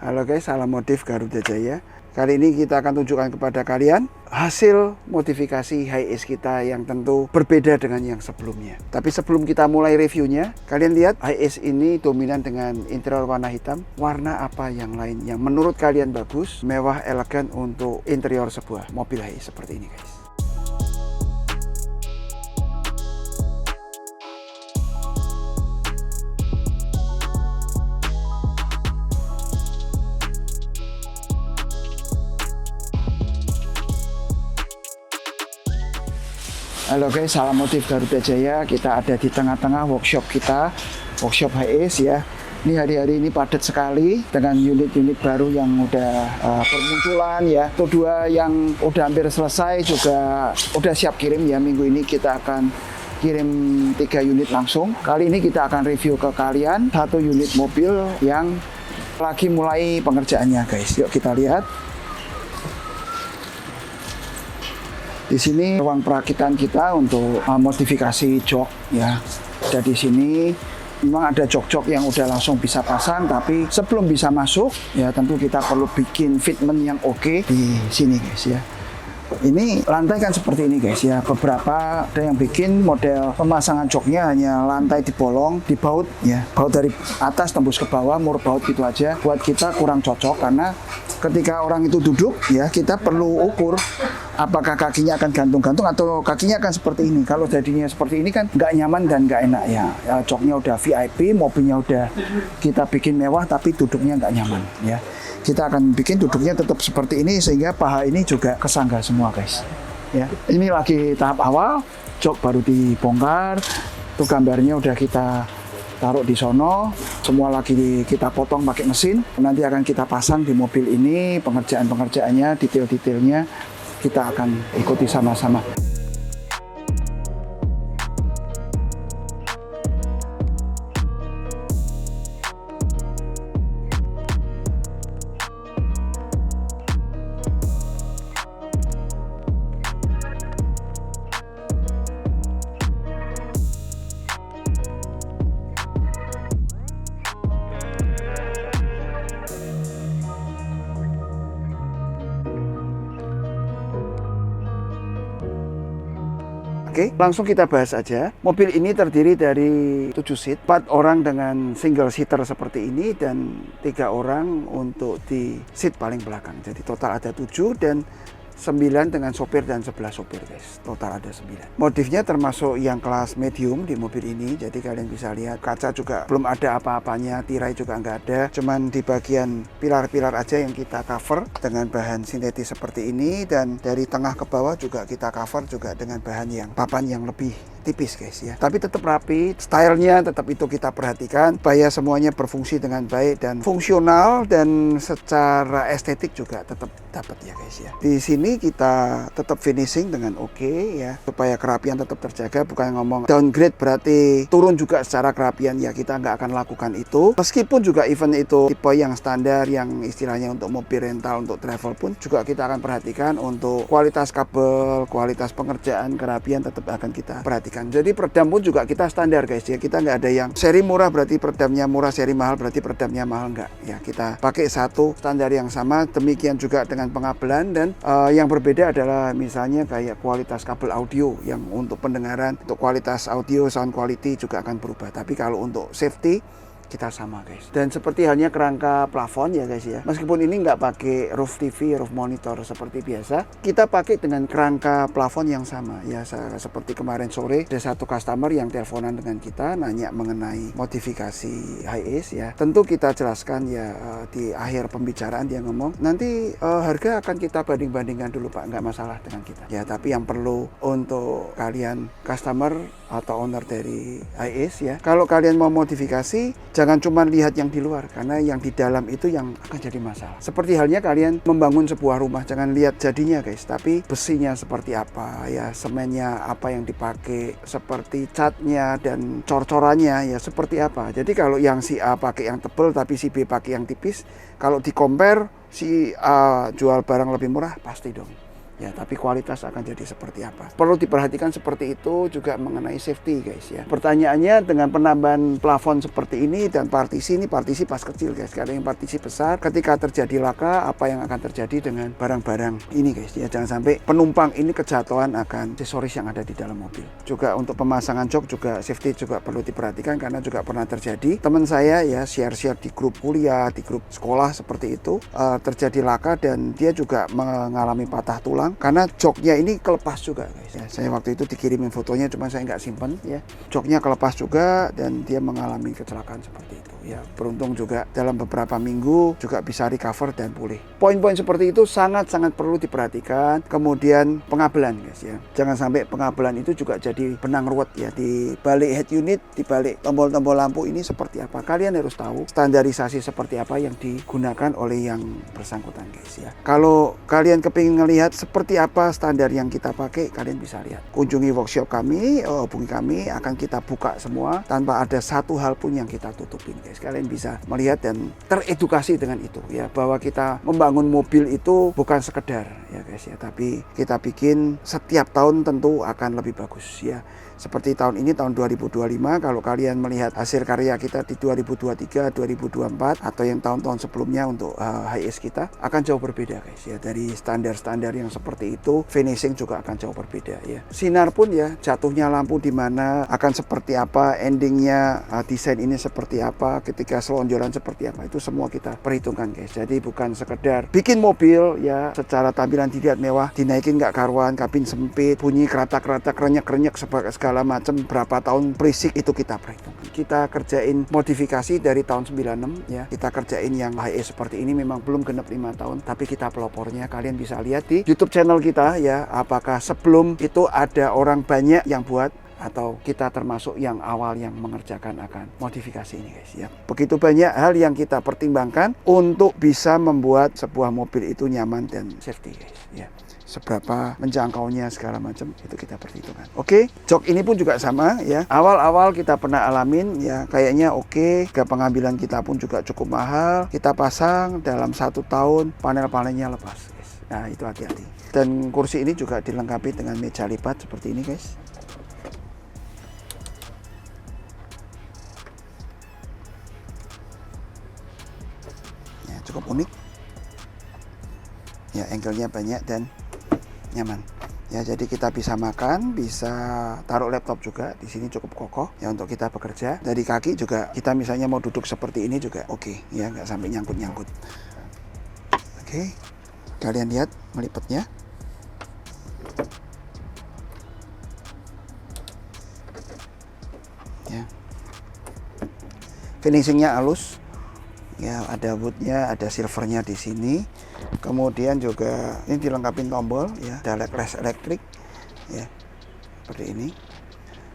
Halo guys, salam modif Garuda Jaya. Kali ini kita akan tunjukkan kepada kalian hasil modifikasi Hiace kita yang tentu berbeda dengan yang sebelumnya. Tapi sebelum kita mulai reviewnya, kalian lihat Hiace ini dominan dengan interior warna hitam. Warna apa yang lain yang menurut kalian bagus, mewah, elegan untuk interior sebuah mobil Hiace seperti ini guys. Halo guys, salam motif Garuda Jaya. Kita ada di tengah-tengah workshop kita, workshop Hiace ya. Ini hari-hari ini padat sekali dengan unit-unit baru yang udah bermunculan ya. Itu dua yang udah hampir selesai juga udah siap kirim ya. Minggu ini kita akan kirim 3 unit langsung. Kali ini kita akan review ke kalian 1 unit mobil yang lagi mulai pengerjaannya guys. Yuk kita lihat. Di sini ruang perakitan kita untuk modifikasi jok ya. Dan di sini memang ada jok-jok yang udah langsung bisa pasang, tapi sebelum bisa masuk ya tentu kita perlu bikin fitment yang oke di sini guys ya. Ini lantai kan seperti ini guys ya. Beberapa ada yang bikin model pemasangan joknya hanya lantai dibolong, dibaut ya. Baut dari atas tembus ke bawah, mur baut gitu aja. Buat kita kurang cocok karena ketika orang itu duduk ya kita perlu ukur apakah kakinya akan gantung-gantung atau kakinya akan seperti ini. Kalau jadinya seperti ini kan nggak nyaman dan nggak enak ya. Joknya udah VIP, mobilnya udah kita bikin mewah tapi duduknya nggak nyaman ya. Kita akan bikin duduknya tetap seperti ini sehingga paha ini juga kesanggah semua guys ya. Ini lagi tahap awal, jok baru dibongkar, tuh gambarnya udah kita taruh di sono, semua lagi kita potong pakai mesin. Nanti akan kita pasang di mobil ini, pengerjaannya, detail-detailnya kita akan ikuti sama-sama. Oke, langsung kita bahas aja. Mobil ini terdiri dari 7 seat, 4 orang dengan single seater seperti ini dan 3 orang untuk di seat paling belakang. Jadi total ada 7 dan 9 dengan sopir dan 11 sopir guys. Total ada 9. Modifnya termasuk yang kelas medium di mobil ini. Jadi kalian bisa lihat kaca juga belum ada apa-apanya, tirai juga nggak ada. Cuman di bagian pilar-pilar aja yang kita cover dengan bahan sintetis seperti ini. Dan dari tengah ke bawah juga kita cover juga dengan bahan yang papan yang lebih tipis guys ya. Tapi tetap rapi, stylenya tetap itu kita perhatikan supaya semuanya berfungsi dengan baik dan fungsional dan secara estetik juga tetap dapat ya guys ya. Di sini kita tetap finishing dengan oke ya, supaya kerapian tetap terjaga. Bukan ngomong downgrade berarti turun juga secara kerapian ya, kita nggak akan lakukan itu. Meskipun juga event itu tipe yang standar yang istilahnya untuk mobil rental, untuk travel pun juga kita akan perhatikan untuk kualitas kabel, kualitas pengerjaan, kerapian tetap akan kita perhatikan. Jadi peredam pun juga kita standar guys ya. Kita nggak ada yang seri murah berarti peredamnya murah, seri mahal berarti peredamnya mahal, nggak ya. Kita pakai satu standar yang sama. Demikian juga dengan pengabelan dan yang berbeda adalah misalnya kayak kualitas kabel audio yang untuk pendengaran, untuk kualitas audio, sound quality juga akan berubah. Tapi kalau untuk safety kita sama guys. Dan seperti halnya kerangka plafon ya guys ya. Meskipun ini nggak pakai roof TV, roof monitor seperti biasa, kita pakai dengan kerangka plafon yang sama ya. Seperti kemarin sore ada satu customer yang teleponan dengan kita nanya mengenai modifikasi Hiace ya. Tentu kita jelaskan ya di akhir pembicaraan dia ngomong nanti harga akan kita banding-bandingkan dulu Pak, nggak masalah dengan kita ya. Tapi yang perlu untuk kalian customer atau owner dari Hiace ya, kalau kalian mau modifikasi jangan cuma lihat yang di luar, karena yang di dalam itu yang akan jadi masalah. Seperti halnya kalian membangun sebuah rumah, jangan lihat jadinya guys, tapi besinya seperti apa ya, semennya apa yang dipakai, seperti catnya dan cor-corannya ya seperti apa. Jadi kalau yang si A pakai yang tebal tapi si B pakai yang tipis, kalau di compare si A jual barang lebih murah pasti dong ya, tapi kualitas akan jadi seperti apa. Perlu diperhatikan seperti itu juga mengenai safety guys ya. Pertanyaannya dengan penambahan plafon seperti ini dan partisi, ini partisi pas kecil guys. Kalau yang partisi besar, ketika terjadi laka, apa yang akan terjadi dengan barang-barang ini guys ya. Jangan sampai penumpang ini kejatuhan akan aksesoris yang ada di dalam mobil. Juga untuk pemasangan jok juga safety juga perlu diperhatikan, karena juga pernah terjadi teman saya ya share-share di grup kuliah, di grup sekolah seperti itu, terjadi laka dan dia juga mengalami patah tulang karena joknya ini kelepas juga guys ya. Saya waktu itu dikirimin fotonya, cuma saya nggak simpen ya. Joknya kelepas juga dan dia mengalami kecelakaan seperti itu ya. Beruntung juga dalam beberapa minggu juga bisa recover dan pulih. Poin-poin seperti itu sangat-sangat perlu diperhatikan. Kemudian pengabelan guys ya, jangan sampai pengabelan itu juga jadi benang ruwet ya. Di balik head unit, di balik tombol-tombol lampu ini seperti apa, kalian harus tahu standarisasi seperti apa yang digunakan oleh yang bersangkutan guys ya. Kalau kalian kepingin ngelihat seperti apa standar yang kita pakai, kalian bisa lihat, kunjungi workshop kami, hubungi kami, akan kita buka semua tanpa ada satu hal pun yang kita tutupin guys. Kalian bisa melihat dan teredukasi dengan itu ya, bahwa kita membangun mobil itu bukan sekedar ya guys ya, tapi kita bikin setiap tahun tentu akan lebih bagus ya. Seperti tahun ini, tahun 2025, kalau kalian melihat hasil karya kita di 2023, 2024, atau yang tahun-tahun sebelumnya untuk HIS kita, akan jauh berbeda guys ya. Dari standar-standar yang seperti itu, finishing juga akan jauh berbeda ya. Sinar pun ya, jatuhnya lampu di mana, akan seperti apa, endingnya desain ini seperti apa, ketika selonjoran seperti apa, itu semua kita perhitungkan guys. Jadi bukan sekedar bikin mobil ya, secara tampilan dilihat mewah, dinaikin nggak karuan, kabin sempit, bunyi keratak-keratak, renyek-renyek, segala macam, berapa tahun berisik, itu kita perhitungkan. Kita kerjain modifikasi dari tahun 96 ya. Kita kerjain yang HIS seperti ini memang belum genap 5 tahun, tapi kita pelopornya kalian bisa lihat di YouTube channel kita ya. Apakah sebelum itu ada orang banyak yang buat, atau kita termasuk yang awal yang mengerjakan akan modifikasi ini guys ya. Begitu banyak hal yang kita pertimbangkan untuk bisa membuat sebuah mobil itu nyaman dan safety guys ya. Seberapa menjangkaunya segala macam itu kita perhitungkan. Oke, jok ini pun juga sama ya. Awal-awal kita pernah alamin ya, kayaknya oke. Pengambilan kita pun juga cukup mahal. Kita pasang dalam 1 tahun panel-panelnya lepas guys. Nah itu hati-hati. Dan kursi ini juga dilengkapi dengan meja lipat seperti ini guys. Ya, cukup unik. Ya, angle-nya banyak dan nyaman ya. Jadi kita bisa makan, bisa taruh laptop juga di sini, cukup kokoh ya untuk kita bekerja. Dari kaki juga kita misalnya mau duduk seperti ini juga oke ya, nggak sampai nyangkut-nyangkut. Oke, kalian lihat melipatnya ya. Finishingnya halus ya, ada woodnya, ada silvernya di sini. Kemudian juga ini dilengkapi tombol ya, ada les elektrik ya, seperti ini.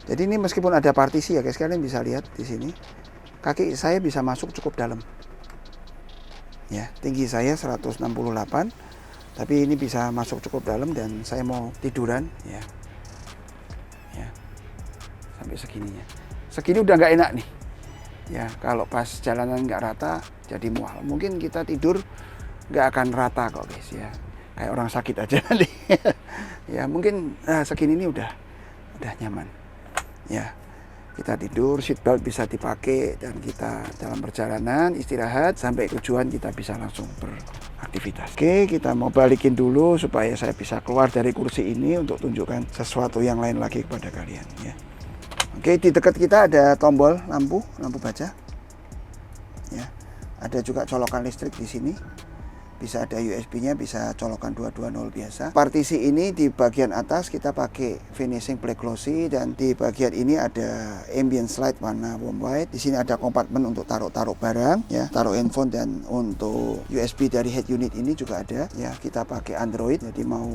Jadi ini meskipun ada partisi ya guys, kalian bisa lihat di sini kaki saya bisa masuk cukup dalam ya. Tinggi saya 168, tapi ini bisa masuk cukup dalam, dan saya mau tiduran ya, sampai segininya. Segini udah nggak enak nih ya, kalau pas jalanan nggak rata jadi mual. Mungkin kita tidur nggak akan rata kok guys ya, kayak orang sakit aja nih ya. Mungkin segini ini udah nyaman ya. Kita tidur, seatbelt bisa dipakai, dan kita dalam perjalanan istirahat sampai tujuan kita bisa langsung beraktivitas. Oke, kita mau balikin dulu supaya saya bisa keluar dari kursi ini untuk tunjukkan sesuatu yang lain lagi kepada kalian ya. Oke, di dekat kita ada tombol lampu baca ya. Ada juga colokan listrik di sini. Bisa ada USB-nya, bisa colokan 220 biasa. Partisi ini di bagian atas kita pakai finishing black glossy, dan di bagian ini ada ambient light warna warm white. Di sini ada kompartemen untuk taruh barang ya, taruh handphone, dan untuk USB dari head unit ini juga ada ya. Kita pakai Android, jadi mau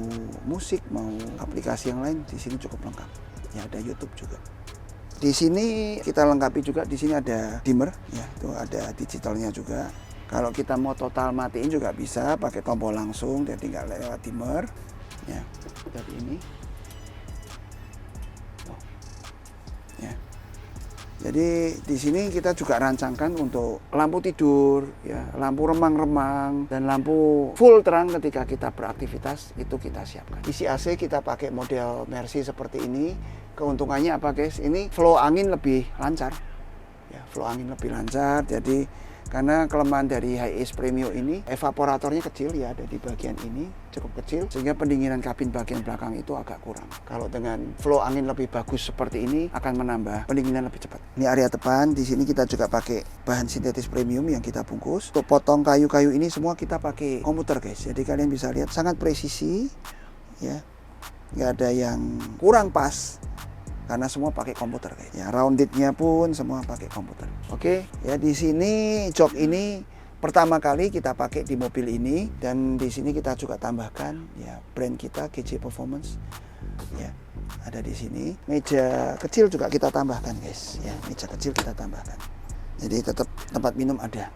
musik, mau aplikasi yang lain di sini cukup lengkap. Ya, ada YouTube juga. Di sini kita lengkapi juga, di sini ada dimmer ya, itu ada digitalnya juga. Kalau kita mau total matiin juga bisa pakai tombol langsung, dan tinggal lewat dimmer ya, seperti ini. Ya. Jadi di sini kita juga rancangkan untuk lampu tidur, ya, lampu remang-remang, dan lampu full terang ketika kita beraktivitas itu kita siapkan. Isi AC kita pakai model Mercy seperti ini. Keuntungannya apa guys? Ini flow angin lebih lancar, ya, flow angin lebih lancar. Jadi karena kelemahan dari Hiace Premium ini, evaporatornya kecil ya, ada di bagian ini cukup kecil, sehingga pendinginan kabin bagian belakang itu agak kurang. Kalau dengan flow angin lebih bagus seperti ini akan menambah pendinginan lebih cepat. Ini area depan, di sini kita juga pakai bahan sintetis premium yang kita bungkus. Untuk potong kayu-kayu ini semua kita pakai komputer guys. Jadi kalian bisa lihat sangat presisi, ya, nggak ada yang kurang pas. Karena semua pakai komputer guys. Ya, roundednya pun semua pakai komputer. Oke, ya di sini jok ini pertama kali kita pakai di mobil ini, dan di sini kita juga tambahkan ya brand kita GJ Performance. Ya, ada di sini. Meja kecil juga kita tambahkan guys. Ya, meja kecil kita tambahkan. Jadi tetap tempat minum ada.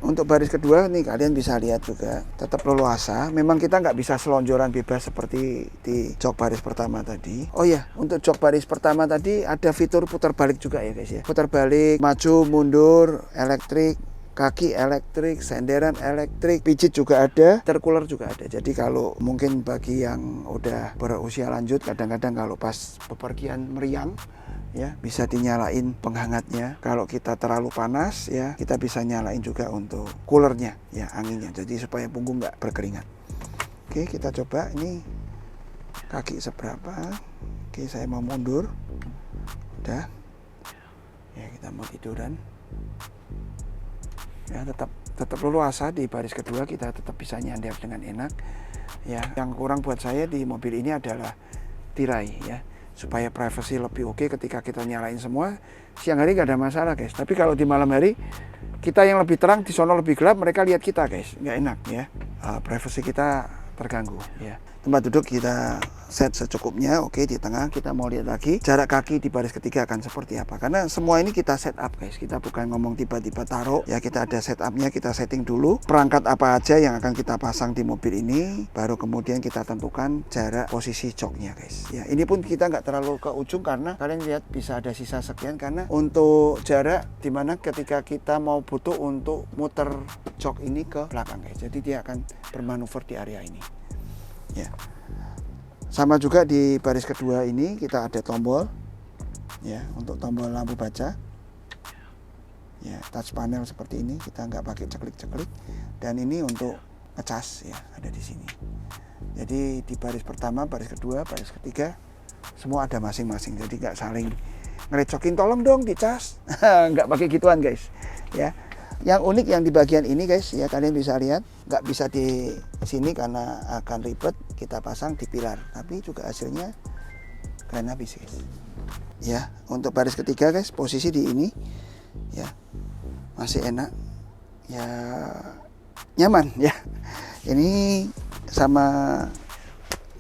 Untuk baris kedua nih kalian bisa lihat juga tetap leluasa. Memang kita nggak bisa selonjoran bebas seperti di jok baris pertama tadi. Oh ya, untuk jok baris pertama tadi ada fitur putar balik juga ya guys ya. Putar balik, maju, mundur, elektrik, kaki elektrik, senderan elektrik, pijit juga ada, intercooler juga ada. Jadi kalau mungkin bagi yang udah berusia lanjut, kadang-kadang kalau pas bepergian meriang, ya bisa dinyalain penghangatnya. Kalau kita terlalu panas ya kita bisa nyalain juga untuk coolernya ya, anginnya, jadi supaya punggung nggak berkeringat. Oke, kita coba ini kaki seberapa. Oke, saya mau mundur, udah ya, kita mau tiduran ya, tetap leluasa. Di baris kedua kita tetap bisa nyandar dengan enak ya. Yang kurang buat saya di mobil ini adalah tirai ya, supaya privacy lebih oke ketika kita nyalain semua. Siang hari nggak ada masalah guys, tapi kalau di malam hari kita yang lebih terang, di sono lebih gelap, mereka lihat kita guys, nggak enak ya. Privacy kita terganggu ya. Tempat duduk kita set secukupnya. Oke, di tengah kita mau lihat lagi jarak kaki di baris ketiga akan seperti apa, karena semua ini kita set up guys. Kita bukan ngomong tiba-tiba taruh ya, kita ada setupnya, kita setting dulu perangkat apa aja yang akan kita pasang di mobil ini, baru kemudian kita tentukan jarak posisi joknya guys ya. Ini pun kita nggak terlalu ke ujung karena kalian lihat bisa ada sisa sekian, karena untuk jarak dimana ketika kita mau butuh untuk muter jok ini ke belakang guys, jadi dia akan bermanuver di area ini ya. Sama juga di baris kedua ini kita ada tombol ya, untuk tombol lampu baca ya, touch panel seperti ini, kita nggak pakai ceklik-ceklik. Dan ini untuk ngecas ya, ada di sini. Jadi di baris pertama, baris kedua, baris ketiga semua ada masing-masing, jadi nggak saling ngerecokin tolong dong dicas. Nggak pakai gituan guys ya. Yang unik yang di bagian ini guys ya, kalian bisa lihat nggak bisa di sini karena akan ribet kita pasang di pilar, tapi juga hasilnya keren habis guys ya. Untuk baris ketiga guys, posisi di ini ya, masih enak ya, nyaman ya. Ini sama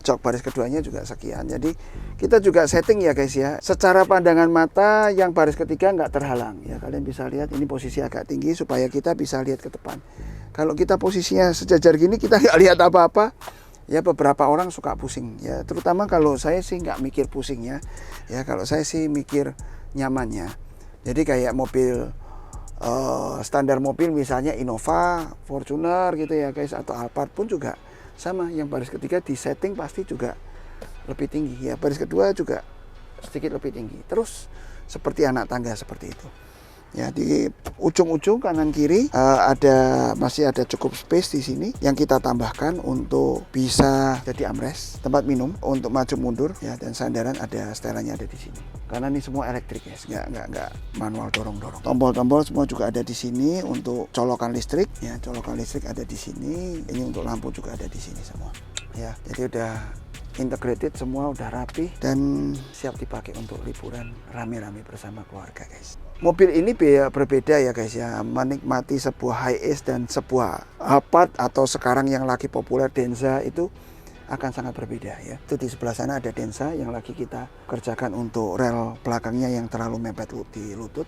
jok baris keduanya juga sekian. Jadi kita juga setting ya guys ya, secara pandangan mata yang baris ketiga nggak terhalang ya. Kalian bisa lihat ini posisi agak tinggi supaya kita bisa lihat ke depan. Kalau kita posisinya sejajar gini kita nggak lihat apa-apa ya, beberapa orang suka pusing ya. Terutama kalau saya sih nggak mikir pusingnya ya, kalau saya sih mikir nyamannya. Jadi kayak mobil standar mobil misalnya Innova, Fortuner gitu ya guys, atau Alphard pun juga sama, yang baris ketiga di setting pasti juga lebih tinggi ya, baris kedua juga sedikit lebih tinggi. Terus seperti anak tangga seperti itu ya. Di ujung-ujung kanan kiri masih ada cukup space di sini yang kita tambahkan untuk bisa jadi armrest, tempat minum, untuk maju mundur ya, dan sandaran ada setelannya ada di sini. Karena ini semua elektrik ya, nggak manual dorong-dorong. Tombol-tombol semua juga ada di sini untuk colokan listrik ya, colokan listrik ada di sini. Ini untuk lampu juga ada di sini semua ya. Jadi udah integrated semua, udah rapi dan siap dipakai untuk liburan rame-rame bersama keluarga guys. Mobil ini berbeda ya guys ya, menikmati sebuah Hiace dan sebuah Alphard atau sekarang yang lagi populer Denza itu akan sangat berbeda ya. Itu di sebelah sana ada Denza yang lagi kita kerjakan untuk rel belakangnya yang terlalu mepet di lutut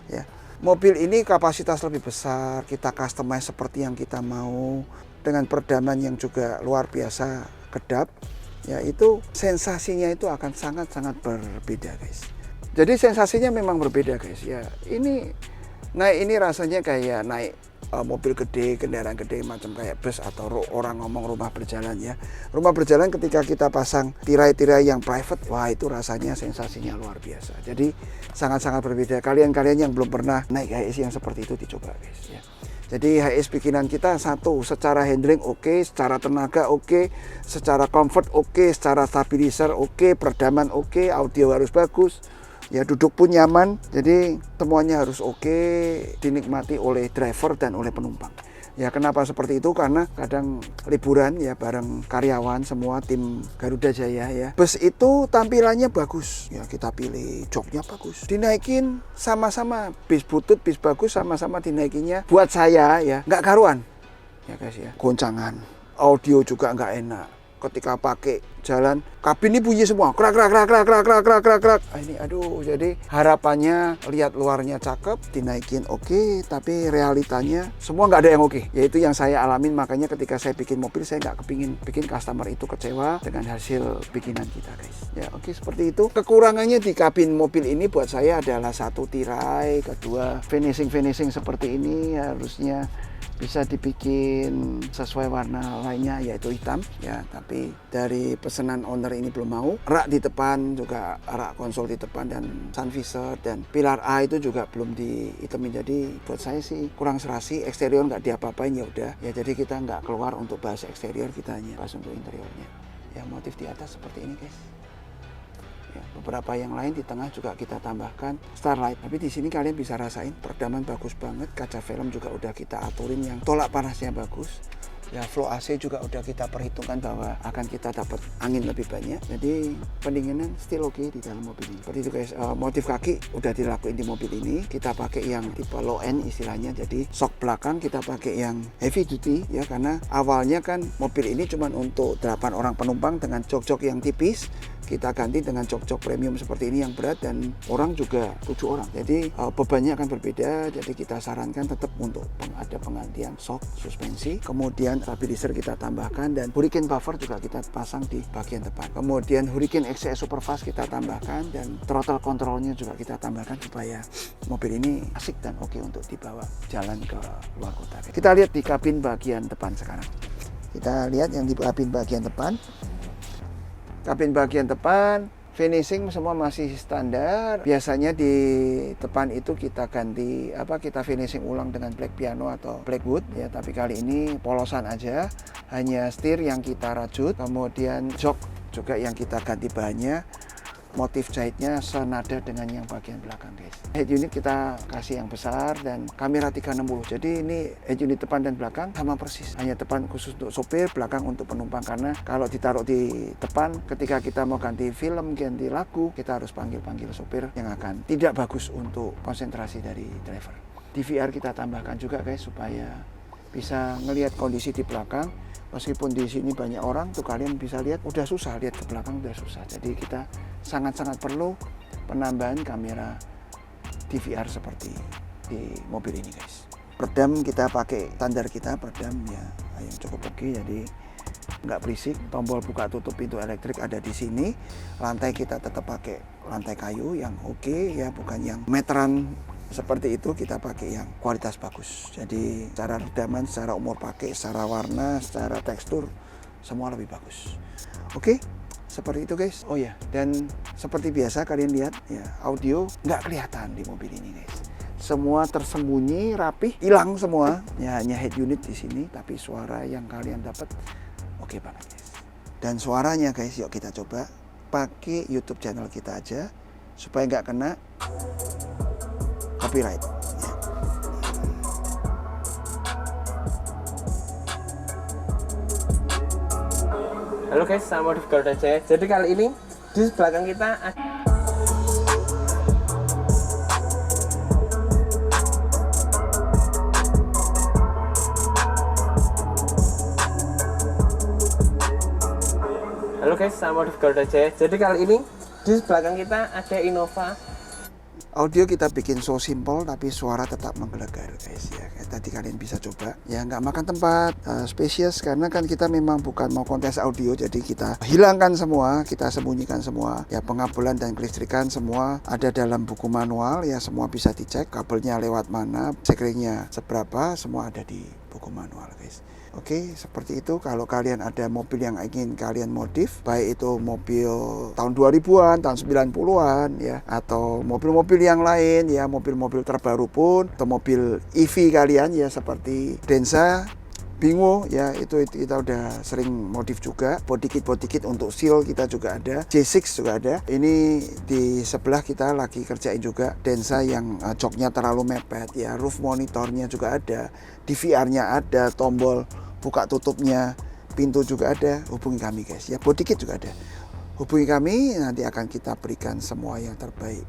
ya. Mobil ini kapasitas lebih besar, kita customize seperti yang kita mau, dengan peredaman yang juga luar biasa kedap ya. Itu sensasinya itu akan sangat-sangat berbeda guys Jadi sensasinya memang berbeda guys ya. Ini naik ini rasanya kayak naik mobil gede, kendaraan gede macam kayak bus atau orang ngomong rumah berjalan ya. Rumah berjalan ketika kita pasang tirai-tirai yang private, wah itu rasanya sensasinya luar biasa. Jadi sangat-sangat berbeda. Kalian-kalian yang belum pernah naik HIS yang seperti itu dicoba guys ya. Jadi HIS bikinan kita satu, secara handling oke, secara tenaga oke, secara comfort oke, secara stabilizer oke, peredaman oke, audio harus bagus. Ya duduk pun nyaman, jadi semuanya harus oke, dinikmati oleh driver dan oleh penumpang. Ya kenapa seperti itu? Karena kadang liburan ya bareng karyawan semua tim Garuda Jaya ya. Bus itu tampilannya bagus, ya kita pilih joknya bagus. Dinaikin sama-sama, bis butut, bis bagus sama-sama dinaikinnya. Buat saya ya nggak karuan, ya guys ya. Goncangan, audio juga nggak enak. Ketika pakai jalan, kabin ini bunyi semua, krak. Ini aduh, jadi harapannya lihat luarnya cakep, dinaikin oke, tapi realitanya semua nggak ada yang oke. Yaitu yang saya alamin, makanya ketika saya bikin mobil, saya nggak kepingin bikin customer itu kecewa dengan hasil bikinan kita guys. Ya oke, seperti itu. Kekurangannya di kabin mobil ini buat saya adalah satu tirai, kedua finishing seperti ini harusnya bisa dibikin sesuai warna lainnya yaitu hitam ya, tapi dari pesanan owner ini belum mau. Rak di depan juga, rak konsol di depan dan sun visor dan pilar A itu juga belum dihitamin. Jadi buat saya sih kurang serasi. Eksterior nggak diapa-apain ya udah ya, jadi kita nggak keluar untuk bahas eksterior, kita hanya bahas untuk interiornya ya. Motif di atas seperti ini guys ya, beberapa yang lain di tengah juga kita tambahkan starlight, tapi di sini kalian bisa rasain peredaman bagus banget. Kaca film juga udah kita aturin yang tolak panasnya bagus ya. Flow AC juga udah kita perhitungkan bahwa akan kita dapat angin lebih banyak, jadi pendinginan still oke di dalam mobil ini. Seperti itu guys. Motif kaki udah dilakuin di mobil ini, kita pakai yang tipe low end istilahnya, jadi sok belakang kita pakai yang heavy duty ya, karena awalnya kan mobil ini cuma untuk 8 orang penumpang dengan jok-jok yang tipis. Kita ganti dengan jok-jok premium seperti ini yang berat dan orang juga 7 orang. Jadi bebannya akan berbeda. Jadi kita sarankan tetap untuk ada penggantian shock suspensi. Kemudian stabilizer kita tambahkan dan hurricane buffer juga kita pasang di bagian depan. Kemudian hurricane XCS Superfast kita tambahkan dan throttle controlnya juga kita tambahkan supaya mobil ini asik dan oke untuk dibawa jalan ke luar kota. Kita lihat di kabin bagian depan sekarang. Kita lihat yang di kabin bagian depan. Kabin bagian depan finishing semua masih standar. Biasanya di depan itu kita ganti kita finishing ulang dengan black piano atau black wood ya, tapi kali ini polosan aja, hanya setir yang kita rajut, kemudian jok juga yang kita ganti bahannya. Motif jahitnya senada dengan yang bagian belakang guys. Head unit kita kasih yang besar dan kamera 360. Jadi ini head unit depan dan belakang sama persis. Hanya depan khusus untuk sopir, belakang untuk penumpang. Karena kalau ditaruh di depan, ketika kita mau ganti film, ganti lagu, kita harus panggil-panggil sopir yang akan tidak bagus untuk konsentrasi dari driver. DVR kita tambahkan juga guys supaya bisa ngelihat kondisi di belakang. Meskipun di sini banyak orang tuh, kalian bisa lihat udah susah lihat ke belakang, udah susah. Jadi kita sangat-sangat perlu penambahan kamera DVR seperti di mobil ini guys. Peredam kita pakai standar kita, peredam ya yang cukup oke, jadi nggak berisik. Tombol buka tutup pintu elektrik ada di sini. Lantai kita tetap pakai lantai kayu yang oke ya, bukan yang meteran seperti itu. Kita pakai yang kualitas bagus. Jadi secara redaman, secara umur pakai, secara warna, secara tekstur semua lebih bagus. Oke, seperti itu guys. Oh ya, dan seperti biasa kalian lihat ya, audio nggak kelihatan di mobil ini guys. Semua tersembunyi, rapih, hilang semua. Ya, hanya head unit di sini, tapi suara yang kalian dapat oke banget guys. Dan suaranya guys, yuk kita coba pakai YouTube channel kita aja supaya nggak kena copyright. Ya. Halo guys, sama di Garuda Jaya. Jadi kali ini di belakang kita Halo guys, sama di Garuda Jaya. Jadi kali ini di belakang kita ada Innova Audio kita bikin so simple tapi suara tetap menggelegar guys ya. Kayak tadi kalian bisa coba ya, nggak makan tempat, spacious, karena kan kita memang bukan mau kontes audio, jadi kita hilangkan semua, kita sembunyikan semua ya, pengabelan dan kelistrikan semua ada dalam buku manual ya, semua bisa dicek, kabelnya lewat mana, sekringnya seberapa, semua ada di buku manual guys. Oke, seperti itu. Kalau kalian ada mobil yang ingin kalian modif, baik itu mobil tahun 2000-an, tahun 90-an ya, atau mobil-mobil yang lain ya, mobil-mobil terbaru pun, atau mobil EV kalian ya, seperti Denza, Bingo ya, itu kita udah sering modif juga. Body kit untuk seal kita juga ada, J6 juga ada. Ini di sebelah kita lagi kerjain juga Denza yang joknya terlalu mepet ya, roof monitornya juga ada, DVR-nya ada, tombol buka tutupnya, pintu juga ada. Hubungi kami guys ya, body kit juga ada. Hubungi kami, nanti akan kita berikan semua yang terbaik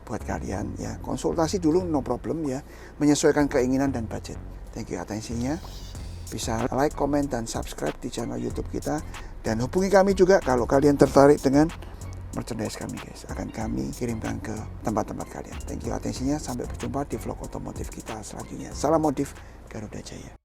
buat kalian ya. Konsultasi dulu no problem ya, menyesuaikan keinginan dan budget. Thank you atensinya. Bisa like, comment, dan subscribe di channel YouTube kita. Dan hubungi kami juga kalau kalian tertarik dengan merchandise kami guys. Akan kami kirimkan ke tempat-tempat kalian. Thank you atensinya. Sampai berjumpa di vlog otomotif kita selanjutnya. Salam modif Garuda Jaya.